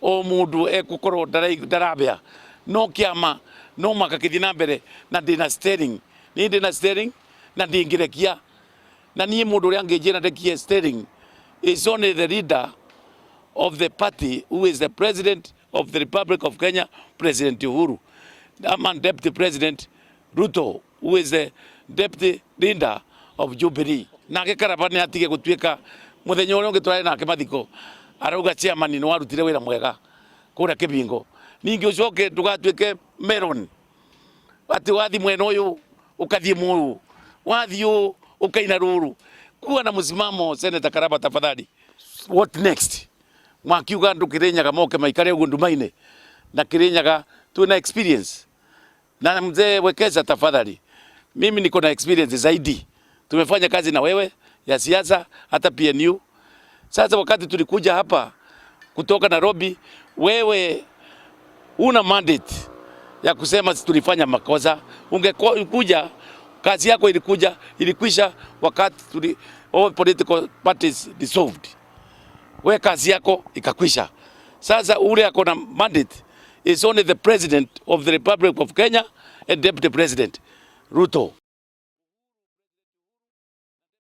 o mundu ekukorwo darabia no kiama no makakithina mbere na ndina steering ni ndina steering na ndingirekia na ni mundu ria ngejira ndekie steering is only the leader of the party who is the president of the Republic of Kenya, President Uhuru, and Deputy President Ruto, who is the deputy leader of Jubilee. Nake Karabani atige gutuika muthenya uria ngitwara nake mathiko arauga chairman ni warutire wira mwega kuria Kibingo ningi ucoke ndugatuike Meron ati wathi mwena uyu ukathie muru wathi ukaina ruru kuwa na msimamo. Senator Karaba, tafadhali, what next? Mwakiuga ndu Kirinyaga moke maikare ugu Ndumaine na Kirinyaga tuna experience na mzee Wekesa, tafadhali, mimi niko na experience zaidi. Tumefanya kazi na wewe ya siasa hata PNU. Sasa wakati tulikuja hapa kutoka Nairobi, wewe una mandate ya kusema tulifanya makosa. Ungekuja, kazi yako ilikwisha wakati all political parties dissolved. Wewe kazi yako ikakwisha. Sasa ule ako na mandate is only the president of the Republic of Kenya and deputy president Ruto.